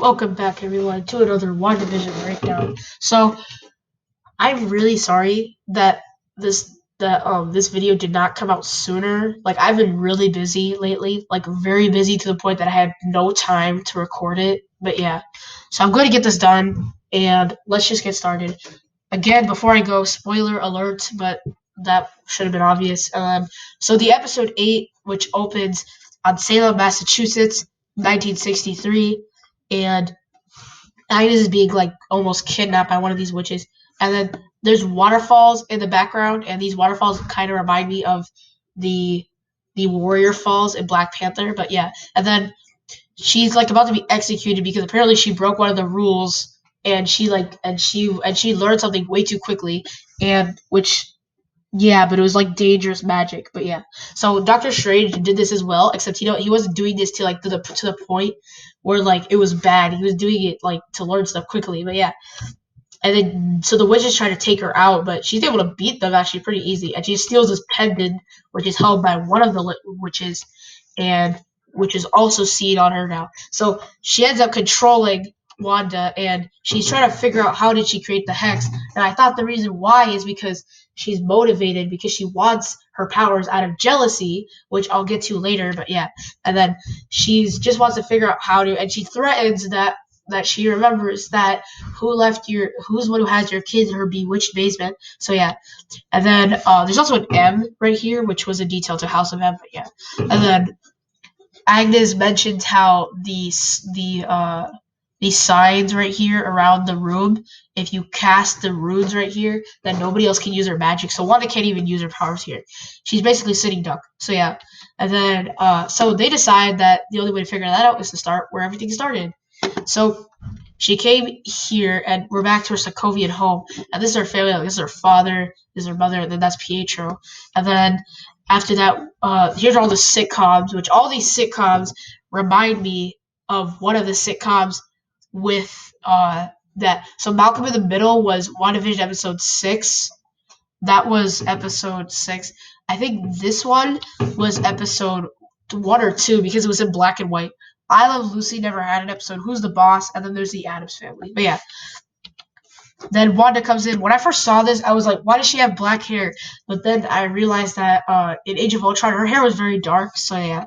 Welcome back, everyone, to another WandaVision breakdown. So, I'm really sorry that this video did not come out sooner. Like, I've been really busy lately, like very busy to the point that I had no time to record it. But yeah, so I'm going to get this done, and let's just get started. Again, before I go, spoiler alert, but that should have been obvious. So the episode 8, which opens on Salem, Massachusetts, 1963, and Agnes is being like almost kidnapped by one of these witches, and then there's waterfalls in the background, and these waterfalls kind of remind me of the the Warrior Falls in Black Panther. But yeah, and then she's like about to be executed because apparently she broke one of the rules, and she learned something way too quickly, and which yeah, but it was like dangerous magic. But yeah, so Doctor Strange did this as well, except he wasn't doing this to the point where like it was bad. He was doing it like to learn stuff quickly. But yeah, and then so the witches try to take her out, but she's able to beat them actually pretty easy. And she steals this pendant, which is held by one of the witches, and which is also seen on her now. So she ends up controlling Wanda, and she's trying to figure out how did she create the hex. And I thought the reason why is because she's motivated because she wants her powers out of jealousy, which I'll get to later. But yeah, and then she's just wants to figure out how to, and she threatens that she remembers that who's the one who has your kids in her bewitched basement. So yeah, and then there's also an M right here, which was a detail to House of M. But yeah, and then Agnes mentioned how these signs right here around the room, if you cast the runes right here, then nobody else can use her magic. So Wanda can't even use her powers here. She's basically sitting duck. So yeah, and then so they decide that the only way to figure that out is to start where everything started. So she came here, and we're back to her Sokovian home. And this is her family. Like, this is her father, this is her mother, and then that's Pietro. And then after that, here's all the sitcoms, which all these sitcoms remind me of one of the sitcoms with that. So Malcolm in the Middle was WandaVision episode 6. That was episode 6. I think this one was episode 1 or 2 because it was in black and white. I Love Lucy never had an episode. Who's the Boss? And then there's the Addams Family. But yeah, then Wanda comes in. When I first saw this, I was like, why does she have black hair? But then I realized that in Age of Ultron, her hair was very dark. So yeah.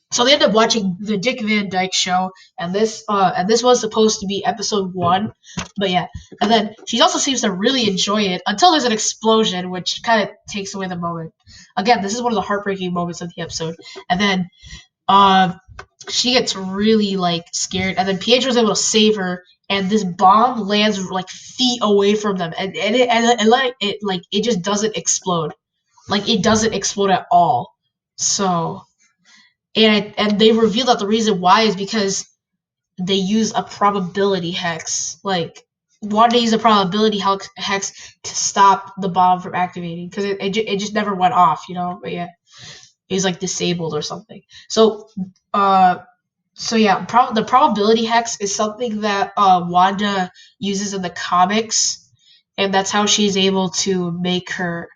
So they ended up watching the Dick Van Dyke Show, and this was supposed to be episode 1, but yeah, and then she also seems to really enjoy it until there's an explosion, which kind of takes away the moment. Again, this is one of the heartbreaking moments of the episode, and then uh, she gets really like scared, and then Pietro's able to save her, and this bomb lands like feet away from them, and it just doesn't explode, like it doesn't explode at all. So and they reveal that the reason why is because they use a probability hex. Like Wanda used a probability hex to stop the bomb from activating because it just never went off, you know. But yeah, it was like disabled or something. So uh so yeah, the probability hex is something that Wanda uses in the comics, and that's how she's able to make her.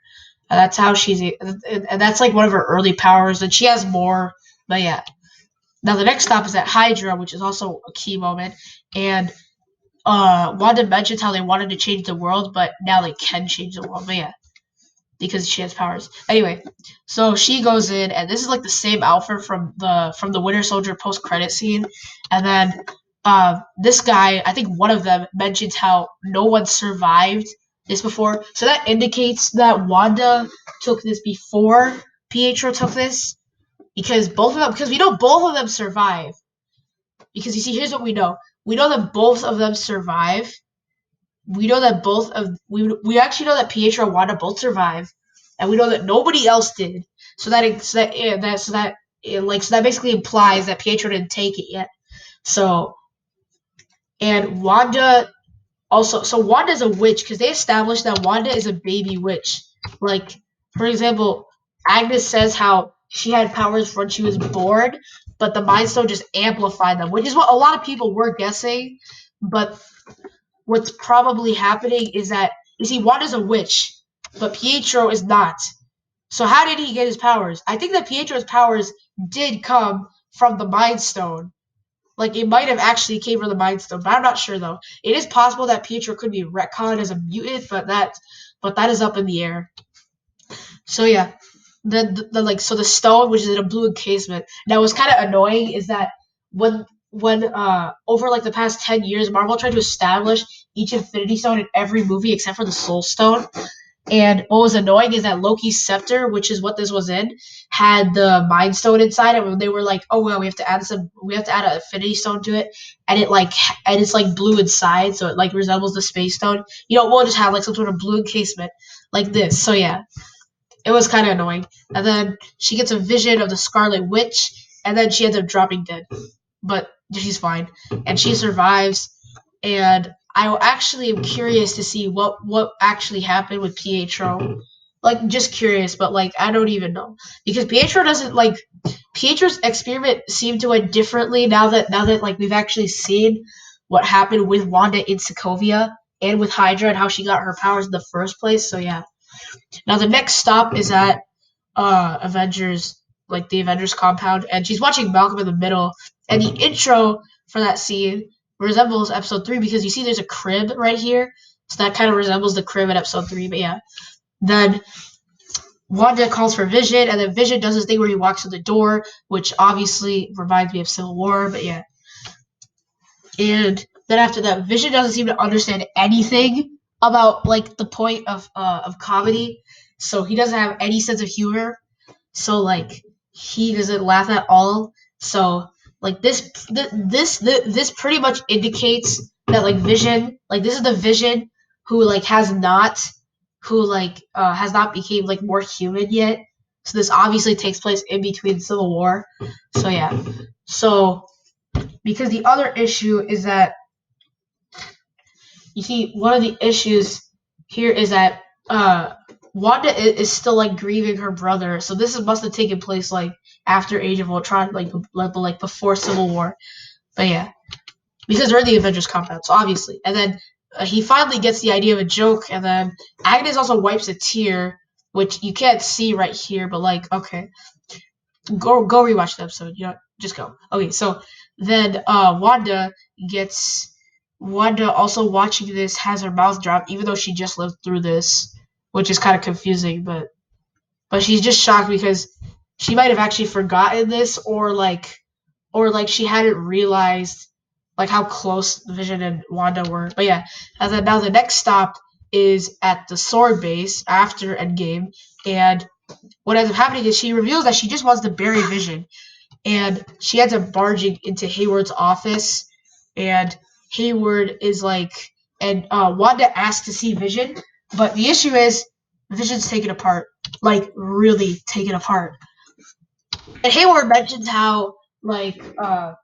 That's how and that's like one of her early powers, and she has more. But yeah, now the next stop is at Hydra, which is also a key moment, and Wanda mentions how they wanted to change the world, but now they can change the world. But yeah, because she has powers. Anyway, so she goes in, and this is like the same outfit from the Winter Soldier post credit scene, and then this guy, I think one of them mentions how no one survived this before, so that indicates that Wanda took this before Pietro took this, because we know both of them survive. Because you see, here's what we know: we know that both of them survive. We know that we actually know that Pietro and Wanda both survive, and we know that nobody else did. So that basically implies that Pietro didn't take it yet. So and Wanda also, so Wanda's a witch because they established that Wanda is a baby witch. Like, for example, Agnes says how she had powers when she was born, but the Mind Stone just amplified them, which is what a lot of people were guessing. But what's probably happening is that, you see, Wanda's a witch, but Pietro is not. So how did he get his powers? I think that Pietro's powers did come from the Mind Stone. Like, it might have actually came from the Mind Stone, but I'm not sure, though. It is possible that Pietro could be retconned as a mutant, but that is up in the air. So, yeah. So the stone, which is in a blue encasement. Now, what's kind of annoying is that when over like the past 10 years, Marvel tried to establish each Infinity Stone in every movie except for the Soul Stone. And what was annoying is that Loki's scepter, which is what this was in, had the Mind Stone inside it. And they were like, "Oh well, we have to add an Infinity Stone to it," and it's like blue inside, so it like resembles the Space Stone. We'll just have like some sort of blue encasement like this. So yeah, it was kind of annoying. And then she gets a vision of the Scarlet Witch, and then she ends up dropping dead, but she's fine, and she survives. And I actually am curious to see what actually happened with Pietro. Like, just curious, but like I don't even know, because Pietro's experiment seemed to end differently now that like we've actually seen what happened with Wanda in Sokovia and with Hydra and how she got her powers in the first place. So yeah. Now the next stop is at Avengers, like the Avengers compound, and she's watching Malcolm in the Middle, and the intro for that scene resembles episode 3 because you see there's a crib right here, so that kind of resembles the crib in episode 3. But yeah, then Wanda calls for Vision, and then Vision does this thing where he walks through the door, which obviously reminds me of Civil War. But yeah, and then after that, Vision doesn't seem to understand anything about like the point of comedy, so he doesn't have any sense of humor. So like he doesn't laugh at all. So like this pretty much indicates that like Vision, like this is the Vision who like has not became like more human yet. So this obviously takes place in between Civil War. So yeah. So because the other issue is that you see one of the issues here is that Wanda is still like grieving her brother, so this must have taken place like after Age of Ultron, like before Civil War. But yeah, because they're in the Avengers compound, so obviously. And then he finally gets the idea of a joke, and then Agnes also wipes a tear, which you can't see right here, but like okay, go rewatch the episode. Just go. Okay, so then Wanda also watching this has her mouth drop, even though she just lived through this, which is kind of confusing, but she's just shocked because she might have actually forgotten this, or like she hadn't realized like how close Vision and Wanda were. But yeah, and then now the next stop is at the Sword base after Endgame, and what ends up happening is she reveals that she just wants to bury Vision, and she ends up barging into Hayward's office, and Hayward is like, and Wanda asks to see Vision, but the issue is Vision's taken apart, like really taken apart. And Hayward mentions how like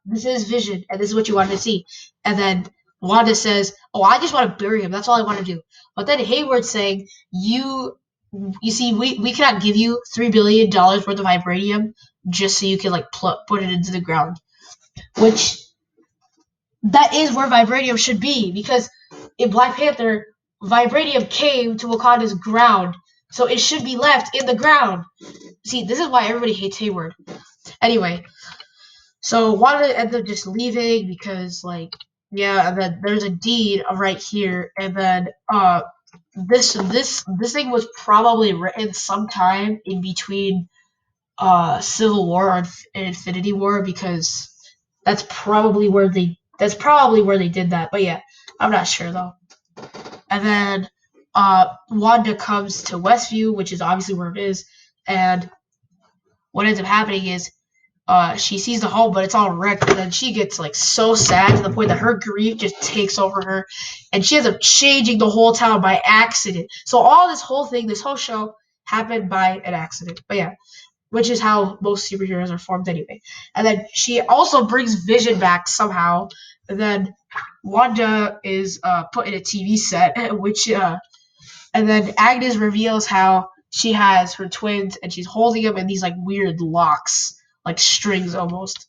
this is Vision and this is what you wanted to see, and then Wanda says, "Oh, I just want to bury him. That's all I want to do." But then Hayward's saying, "You see, we cannot give you $3 billion worth of vibranium just so you can like put it into the ground," which that is where vibranium should be, because in Black Panther, vibranium came to Wakanda's ground, so it should be left in the ground. See, this is why everybody hates Hayward. Anyway, so Wanda ends up just leaving because, like, yeah, and then there's a deed right here, and then this thing was probably written sometime in between Civil War and Infinity War, because that's probably where they did that. But yeah, I'm not sure though. And then Wanda comes to Westview, which is obviously where it is, and what ends up happening is she sees the home, but it's all wrecked, and then she gets like so sad to the point that her grief just takes over her, and she ends up changing the whole town by accident. So all this whole show happened by an accident. But yeah, which is how most superheroes are formed anyway. And then she also brings Vision back somehow. And then Wanda is put in a TV set, which and then Agnes reveals how she has her twins and she's holding them in these like weird locks, like strings almost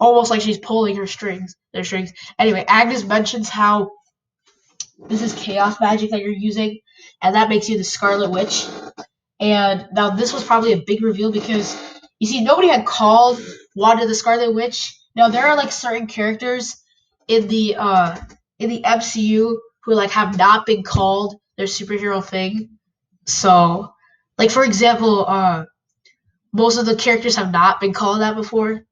like she's pulling her strings. Their strings. Anyway, Agnes mentions how this is chaos magic that you're using, and that makes you the Scarlet Witch. And now this was probably a big reveal because you see nobody had called Wanda the Scarlet Witch Now there are like certain characters in the MCU who like have not been called their superhero thing. So, like for example, most of the characters have not been called that before.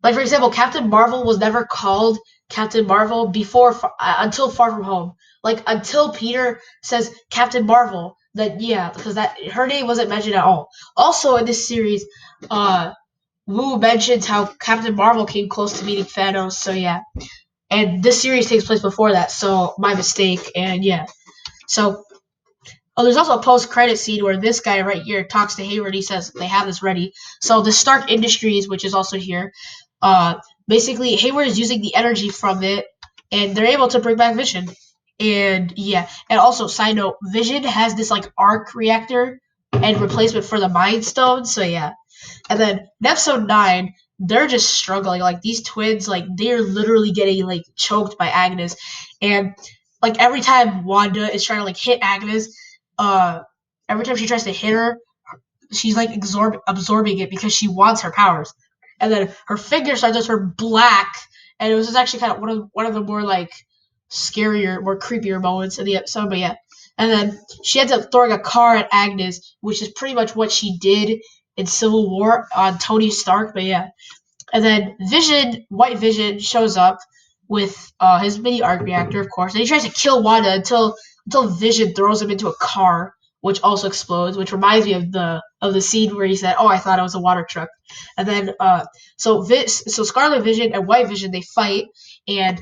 Like for example, Captain Marvel was never called Captain Marvel before until Far From Home. Like until Peter says Captain Marvel, that yeah, because that her name wasn't mentioned at all. Also in this series, Wu mentions how Captain Marvel came close to meeting Thanos. So yeah, and this series takes place before that. So my mistake. And yeah, so there's also a post-credit scene where this guy right here talks to Hayward. He says they have this ready. So the Stark Industries, which is also here, uh, basically Hayward is using the energy from it, and they're able to bring back Vision. And yeah, and also side note, Vision has this like arc reactor and replacement for the Mind Stone. So yeah, and then in episode 9, they're just struggling. Like these twins, like they're literally getting like choked by Agnes, and like every time Wanda is trying to like hit Agnes, uh, every time she tries to hit her, she's like absorbing it because she wants her powers, and then her finger starts to turn black, and it was just actually kind of one of the more like scarier, more creepier moments in the episode. But yeah, and then she ends up throwing a car at Agnes, which is pretty much what she did in Civil War on Tony Stark. But yeah, and then White Vision, shows up with his mini arc reactor, of course, and he tries to kill Wanda until Vision throws him into a car, which also explodes. Which reminds me of the scene where he said, "Oh, I thought it was a water truck." And then so Scarlet Vision and White Vision, they fight, and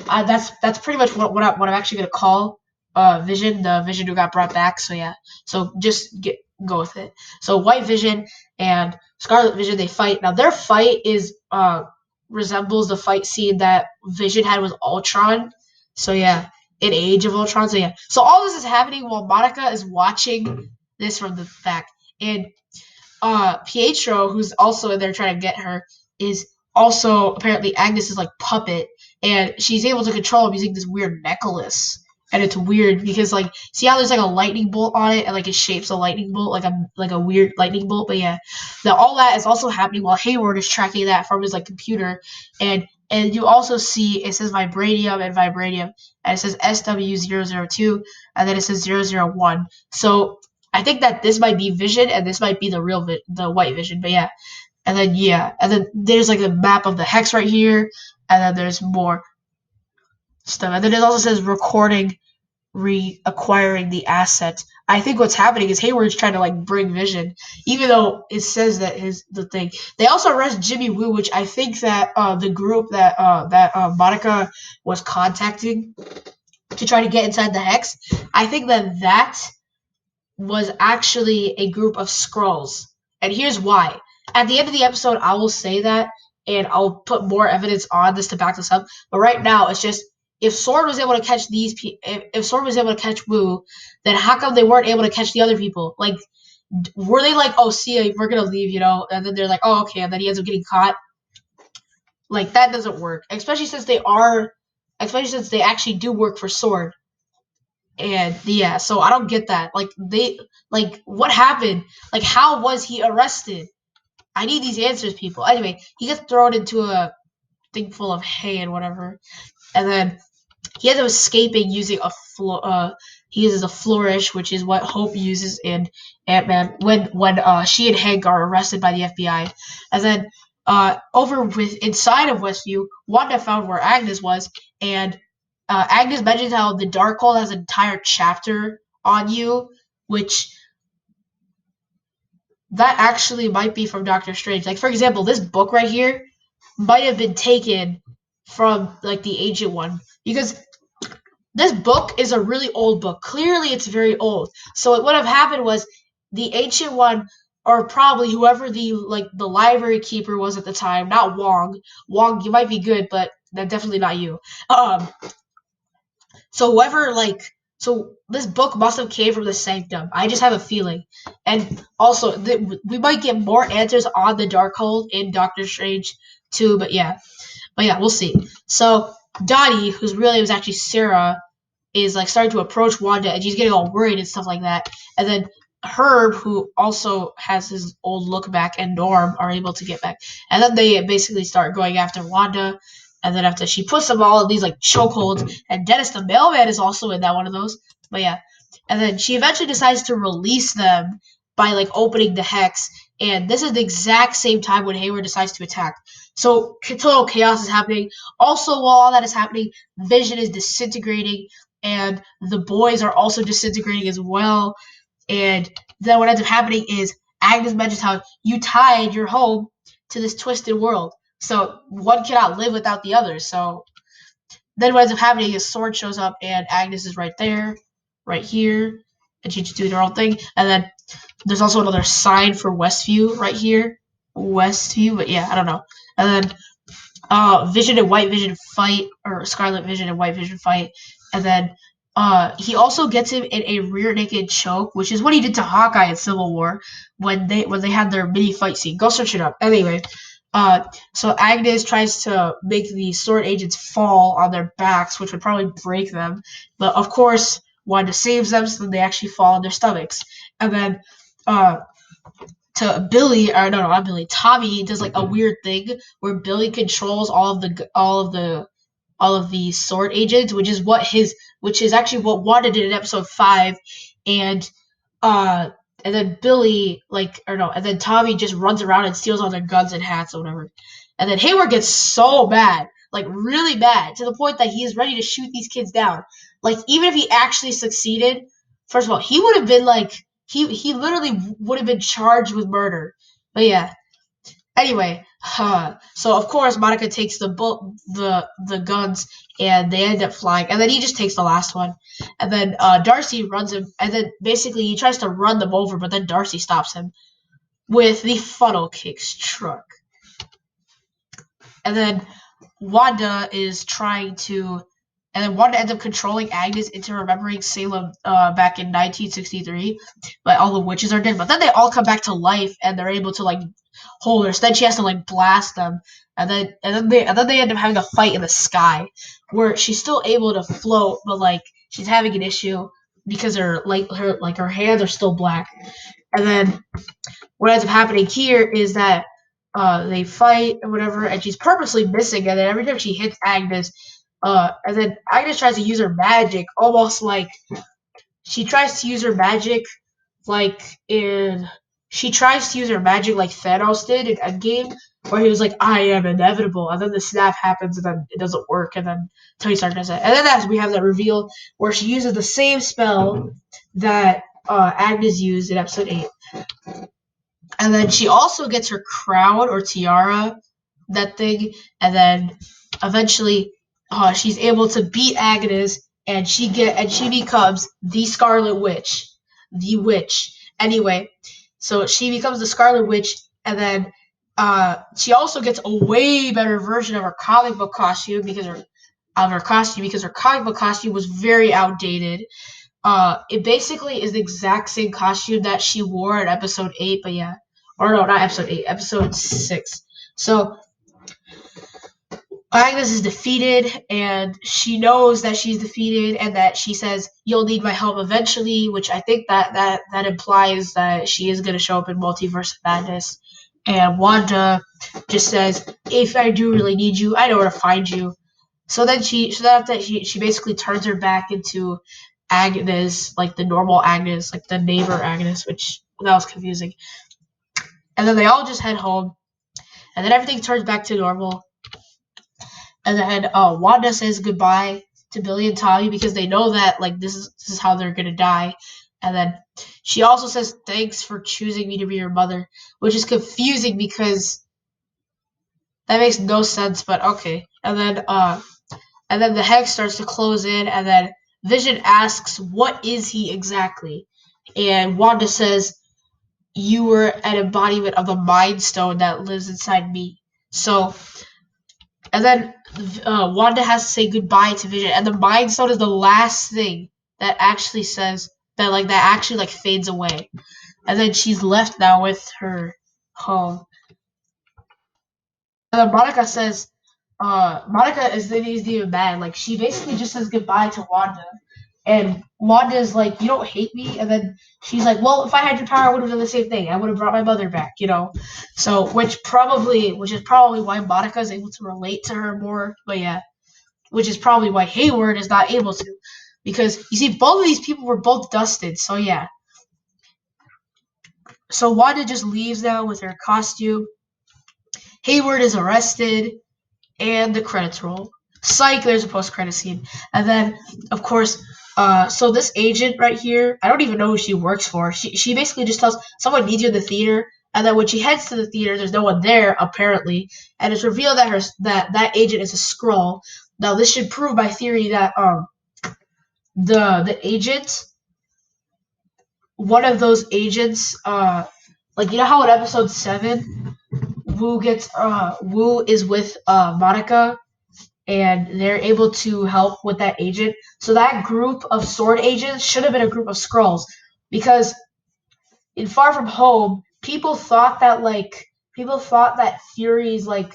that's pretty much what I'm actually gonna call Vision, the Vision who got brought back. So yeah, so just go with it. So White Vision and Scarlet Vision, they fight. Now their fight is resembles the fight scene that Vision had with Ultron. So yeah, in Age of Ultron. So yeah, so all this is happening while Monica is watching this from the back, and Pietro, who's also in there trying to get her, is also apparently Agnes's like puppet, and she's able to control him using this weird necklace. And it's weird because like see how there's like a lightning bolt on it and like it shapes a lightning bolt like a weird lightning bolt. But yeah, now all that is also happening while Hayward is tracking that from his like computer, and you also see it says vibranium and vibranium, and it says SW002, and then it says 001. So I think that this might be Vision and this might be the White Vision. But yeah, and then there's like a map of the hex right here, and then there's more stuff, and then it also says recording reacquiring the asset. I think what's happening is Hayward's trying to like bring Vision, even though it says that the thing. They also arrest Jimmy Woo, which I think that the group that Monica was contacting to try to get inside the hex. I think that was actually a group of Skrulls. And here's why. At the end of the episode, I will say that, and I'll put more evidence on this to back this up. But right now, it's just if Sword was able to catch if Sword was able to catch Wu, then how come they weren't able to catch the other people? Like, were they like, oh, see ya, we're gonna leave, and then they're like, oh, okay, and then he ends up getting caught? Like, that doesn't work, especially since they actually do work for Sword. And yeah, so I don't get that. Like what happened? Like how was he arrested? I need these answers, people. Anyway, he gets thrown into a thing full of hay and whatever, and then he ends up escaping using he uses a flourish, which is what Hope uses in Ant-Man when she and Hank are arrested by the FBI, and then over with inside of Westview, Wanda found where Agnes was, and Agnes mentioned how the Darkhold has an entire chapter on you, which that actually might be from Doctor Strange. Like for example, this book right here might have been taken from like the Ancient One, because this book is a really old book. Clearly, it's very old. So what would have happened was the Ancient One, or probably whoever the library keeper was at the time, not Wong. Wong, you might be good, but that's definitely not you. So so this book must have came from the Sanctum. I just have a feeling, and also we might get more answers on the Darkhold in Doctor Strange too. But yeah, we'll see. So Dottie, whose real name is actually Sarah, is like starting to approach Wanda, and she's getting all worried and stuff like that. And then Herb, who also has his old look back, and Norm are able to get back. And then they basically start going after Wanda. And then after she puts them all in these like chokeholds, and Dennis the mailman is also in that one of those. But yeah. And then she eventually decides to release them by like opening the hex. And this is the exact same time when Hayward decides to attack. So total chaos is happening. Also, while all that is happening, Vision is disintegrating, and the boys are also disintegrating as well. And then what ends up happening is Agnes mentions how you tied your home to this twisted world. So one cannot live without the other. So then what ends up happening is Sword shows up and Agnes is right there, right here, and she's just doing her own thing. And then there's also another sign for Westview right here. Westview, but yeah, I don't know. And then Vision and White Vision fight, or Scarlet Vision and White Vision fight, and then he also gets him in a rear naked choke, which is what he did to Hawkeye in Civil War when they had their mini fight scene. Go search it up. Anyway, so Agnes tries to make the sword agents fall on their backs, which would probably break them, but of course Wanda saves them, so they actually fall on their stomachs, and then uh to Billy, or no, not Billy. Tommy does like a weird thing where Billy controls all of the sword agents, which is actually what Wanda did in episode 5, and uh, and then Billy and then Tommy just runs around and steals all their guns and hats or whatever, and then Hayward gets so mad, like really mad, to the point that he is ready to shoot these kids down. Like even if he actually succeeded, first of all, he would have been like he literally would have been charged with murder. But yeah. Anyway, so of course Monica takes the guns and they end up flying, and then he just takes the last one, and then Darcy runs him, and then basically he tries to run them over, but then Darcy stops him with the funnel cakes truck, and then Wanda is trying to, and then Wanda ends up controlling Agnes into remembering Salem back in 1963, but all the witches are dead. But then they all come back to life, and they're able to like hold her. So then she has to like blast them, and then they end up having a fight in the sky, where she's still able to float, but like she's having an issue because her hands are still black, and then what ends up happening here is that they fight or whatever, and she's purposely missing, and then every time she hits Agnes, and then Agnes tries to use her magic, almost like she tries to use her magic like in she tries to use her magic like Thanos did in Endgame, where he was like, "I am inevitable," and then the snap happens, and then it doesn't work, and then Tony Stark does it, and then we have that reveal where she uses the same spell that Agnes used in episode 8. And then she also gets her crown or tiara, that thing, and then eventually she's able to beat Agnes, and she becomes the Scarlet Witch, the witch. Anyway, so she becomes the Scarlet Witch, and then she also gets a way better version of her comic book costume because her comic book costume was very outdated. It basically is the exact same costume that she wore in episode 8, but yeah. Or no, not episode 8, episode 6. So Agnes is defeated, and she knows that she's defeated, and that she says, "You'll need my help eventually," which I think that implies that she is going to show up in Multiverse of Madness. And Wanda just says, "If I do really need you, I know where to find you." So then she basically turns her back into Agnes, like the normal Agnes, like the neighbor Agnes, which that was confusing. And then they all just head home, and then everything turns back to normal. And then Wanda says goodbye to Billy and Tommy because they know that like this is how they're gonna die. And then she also says thanks for choosing me to be your mother, which is confusing because that makes no sense, but okay. And then the hex starts to close in, and then Vision asks, "What is he exactly?" And Wanda says, "You were an embodiment of the Mind Stone that lives inside me." So, and then Wanda has to say goodbye to Vision, and the Mind Stone is the last thing that actually says that actually like fades away, and then she's left now with her home. And then Monica says, Monica is even mad. Like she basically just says goodbye to Wanda. And Wanda's like, you don't hate me? And then she's like, well, if I had your power, I would have done the same thing. I would have brought my mother back, you know? So, which is probably why Monica is able to relate to her more. But yeah, which is probably why Hayward is not able to. Because, you see, both of these people were both dusted. So yeah. So Wanda just leaves now with her costume. Hayward is arrested. And the credits roll. Psych, there's a post-credit scene. And then, of course, so this agent right here, I don't even know who she works for. She basically just tells someone needs you in the theater, and then when she heads to the theater, there's no one there apparently, and it's revealed that that agent is a Skrull. Now this should prove my theory that the agent, one of those agents, like you know how in episode 7, Wu is with Monica and they're able to help with that agent. So that group of sword agents should have been a group of Skrulls, because in Far From Home, people thought that Fury's like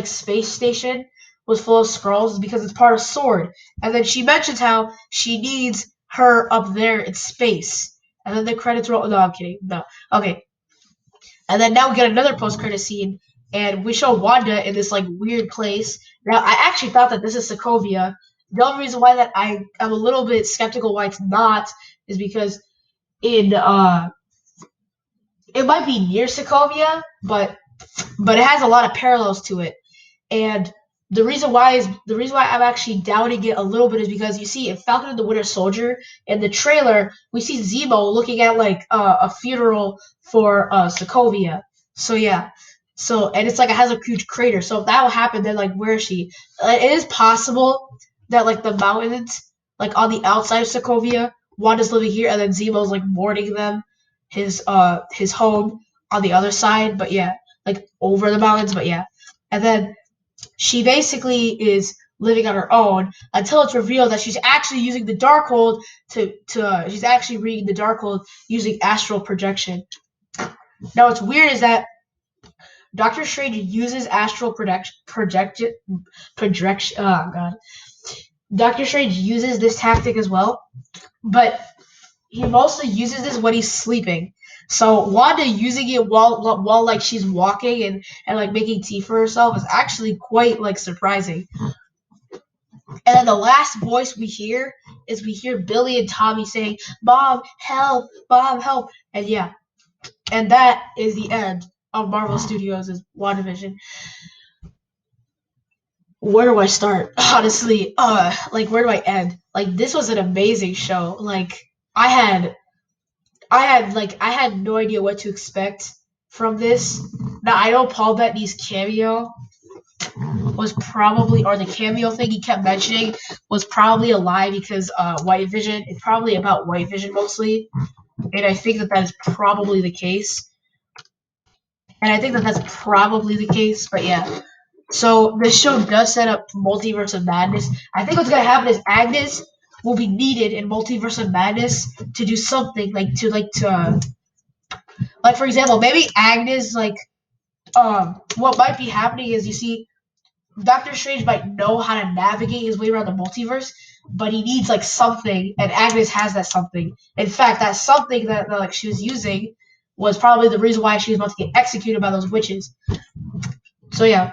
space station was full of Skrulls because it's part of Sword. And then she mentions how she needs her up there in space. And then the credits roll. No, I'm kidding. No. Okay. And then now we get another post-credit scene, and we show Wanda in this like weird place. Now I actually thought that this is Sokovia. The only reason why that I'm a little bit skeptical why it's not is because in it might be near Sokovia, but it has a lot of parallels to it. And the reason why I'm actually doubting it a little bit is because you see in Falcon and the Winter Soldier in the trailer we see Zemo looking at like a funeral for Sokovia. So yeah, so and it's like it has a huge crater. So if that will happen, then like where is she? It is possible that like the mountains, like on the outside of Sokovia, Wanda's living here, and then Zemo's like mourning them, his home on the other side. But yeah, like over the mountains. But yeah, and then she basically is living on her own until it's revealed that she's actually using the Darkhold to she's actually reading the Darkhold using astral projection. Now what's weird is that Doctor Strange uses astral projection. Oh god, Doctor Strange uses this tactic as well, but he mostly uses this when he's sleeping. So Wanda using it while like she's walking and like making tea for herself is actually quite like surprising. And then the last voice we hear is we hear Billy and Tommy saying, "Mom, help! Mom, help!" And yeah, and that is the end of Marvel Studios' WandaVision. Where do I start? Honestly, like where do I end? Like this was an amazing show. Like I had I had no idea what to expect from this. Now I know Paul Bettany's cameo was probably, or the cameo thing he kept mentioning was probably a lie because White Vision, it's probably about White Vision mostly, and I think that is probably the case. And I think that that's probably the case, but yeah. So this show does set up Multiverse of Madness. I think what's gonna happen is Agnes will be needed in Multiverse of Madness to do something like for example, maybe Agnes what might be happening is you see Doctor Strange might know how to navigate his way around the multiverse, but he needs like something, and Agnes has that something. In fact, that something that like she was using was probably the reason why she was about to get executed by those witches. So yeah,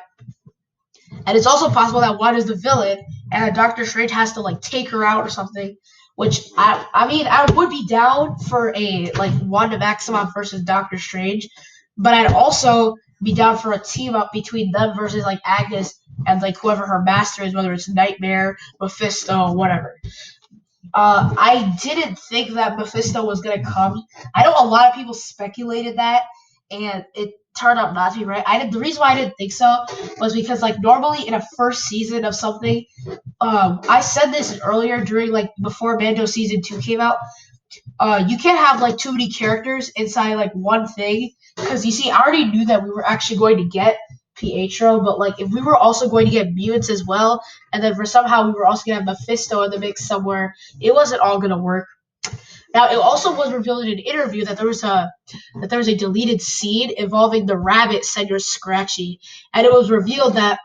and it's also possible that Wanda's the villain, and that Doctor Strange has to like take her out or something. Which I mean I would be down for a like Wanda Maximoff versus Doctor Strange, but I'd also be down for a team up between them versus like Agnes and like whoever her master is, whether it's Nightmare, Mephisto, whatever. I didn't think that Mephisto was gonna come. I know a lot of people speculated that, and it turned out not to be right. The reason why I didn't think so was because like normally in a first season of something, I said this earlier during like before Mando season 2 came out. You can't have like too many characters inside like one thing because you see, I already knew that we were actually going to get Pietro, but like if we were also going to get mutants as well, and then for somehow we were also gonna have Mephisto in the mix somewhere, it wasn't all gonna work. Now it also was revealed in an interview that there was a deleted scene involving the rabbit Senor Scratchy, and it was revealed that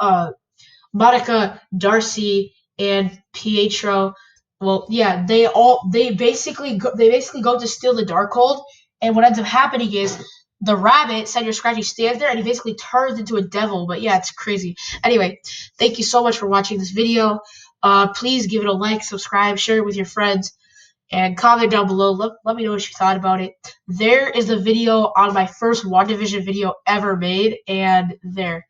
Monica, Darcy, and Pietro Well, yeah, they basically go to steal the Darkhold, and what ends up happening is the rabbit, Senator Scratchy, stands there and he basically turns into a devil. But yeah, it's crazy. Anyway, thank you so much for watching this video. Please give it a like, subscribe, share it with your friends, and comment down below. Let me know what you thought about it. There is a video on my first WandaVision video ever made, and there.